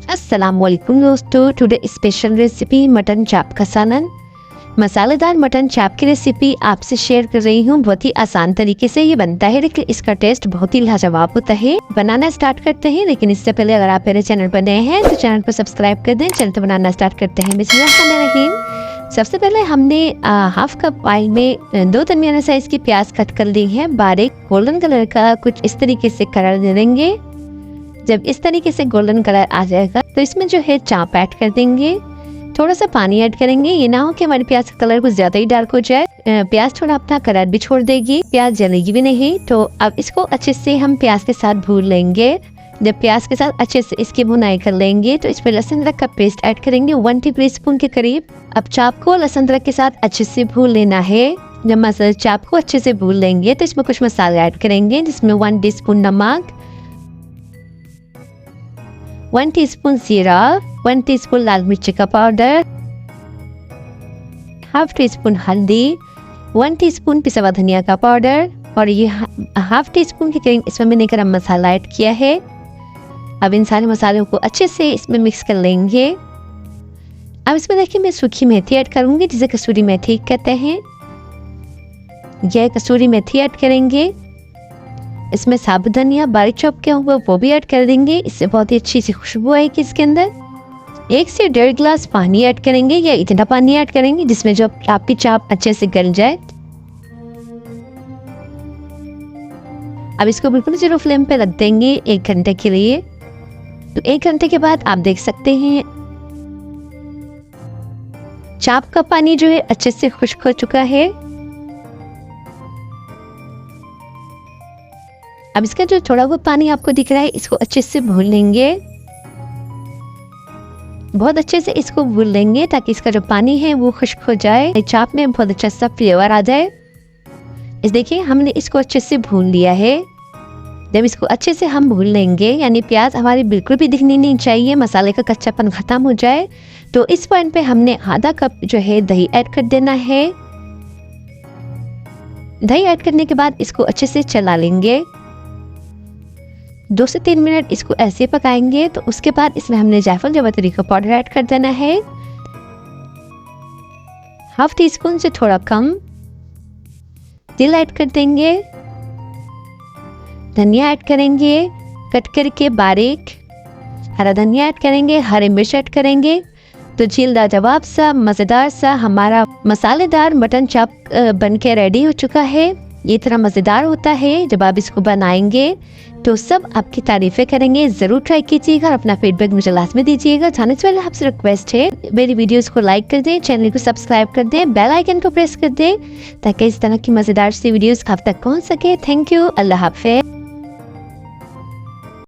अस्सलामुअलैकुम दोस्तों, today special recipe mutton चाप का सालन। मसालेदार मटन चाप की रेसिपी आपसे शेयर कर रही हूँ। बहुत ही आसान तरीके से ये बनता है, लेकिन इसका टेस्ट बहुत ही लाजवाब होता है। बनाना स्टार्ट करते हैं, लेकिन इससे पहले अगर आप मेरे चैनल पर नए हैं तो चैनल को सब्सक्राइब कर दें। चैनल तो बनाना स्टार्ट करते हैं। बिस्मिल्लाहिर्रहमानिर्रहीम। सबसे पहले हमने हाफ कप ऑयल में 2 दरमियाना साइज की प्याज कट कर ली है बारीक। गोल्डन कलर का कुछ इस तरीके से कलर दे देंगे। जब इस तरीके से गोल्डन कलर आ जाएगा तो इसमें जो है चाप ऐड कर देंगे। थोड़ा सा पानी ऐड करेंगे, ये ना हो कि हमारी प्याज का कलर कुछ ज्यादा ही डार्क हो जाए। प्याज थोड़ा अपना कलर भी छोड़ देगी, प्याज जलेगी भी नहीं। तो अब इसको अच्छे से हम प्याज के साथ भून लेंगे। जब प्याज के साथ अच्छे से इसकी भुनाई कर लेंगे तो इसमें लहसुन अदरक का पेस्ट ऐड करेंगे 1 टेबलस्पून के करीब। अब चाप को लहसुन अदरक के साथ अच्छे से भून लेना है। जब चाप को अच्छे से भून लेंगे तो इसमें कुछ मसाले ऐड करेंगे, जिसमें 1 टीस्पून नमक, 1 टीस्पून जीरा, 1 टीस्पून लाल मिर्ची का पाउडर, हाफ टीस्पून हल्दी, 1 टीस्पून पिसा हुआ धनिया का पाउडर और ये हाफ टीस्पून के करीब इसमें मैंने गरम मसाला ऐड किया है। अब इन सारे मसालों को अच्छे से इसमें मिक्स कर लेंगे। अब इसमें देखिए मैं सूखी मेथी ऐड करूंगी, जिसे कसूरी मेथी कहते हैं। यह कसूरी मेथी ऐड करेंगे। इसमें साबुत धनिया बारीक चॉप किया हुआ वो भी ऐड कर देंगे, इससे बहुत ही अच्छी सी खुशबू आएगी इसके अंदर। 1 से 1.5 गिलास पानी ऐड करेंगे, या इतना पानी ऐड करेंगे जिसमें जो आपकी चाप अच्छे से गल जाए। अब इसको बिल्कुल जीरो फ्लेम पे रख देंगे 1 घंटे के लिए। तो 1 घंटे के बाद आप देख सकते हैं चाप का पानी जो है अच्छे से खुश्क हो चुका है। अब इसका जो थोड़ा बहुत पानी आपको दिख रहा है इसको अच्छे से भून लेंगे। बहुत अच्छे से इसको भून लेंगे ताकि इसका जो पानी है वो खुश्क हो जाए, चाप में बहुत अच्छा सा फ्लेवर आ जाए। इस देखिए हमने इसको अच्छे से भून लिया है। जब इसको अच्छे से हम भून लेंगे, यानी प्याज हमारी बिल्कुल भी दिखनी नहीं चाहिए, मसाले का कच्चापन खत्म हो जाए, तो इस पॉइंट पे हमने आधा कप जो है दही ऐड कर देना है। दही ऐड करने के बाद इसको अच्छे से चला लेंगे। 2 से 3 मिनट इसको ऐसे पकाएंगे। तो उसके बाद इसमें हमने जायफल जावित्री का पाउडर ऐड कर देना है, हाफ टीस्पून से थोड़ा कम। तिल ऐड कर देंगे, धनिया ऐड करेंगे कट करके बारीक, हरा धनिया ऐड करेंगे, हरी मिर्च ऐड करेंगे। तो झील लाजवाब सा मज़ेदार सा हमारा मसालेदार मटन चाप बन के रेडी हो चुका है। ये इतना मज़ेदार होता है, जब आप इसको बनाएंगे तो सब आपकी तारीफें करेंगे। ज़रूर ट्राई कीजिएगा और अपना फीडबैक मुझे लाजमी दीजिएगा। जाने से पहले आपसे रिक्वेस्ट है, मेरी वीडियोस को लाइक कर दें, चैनल को सब्सक्राइब कर दें, बेल आइकन को प्रेस कर दें ताकि इस तरह की मज़ेदार सी वीडियोस आप तक पहुंच सके। थैंक यू, अल्लाह हाफ़िज़।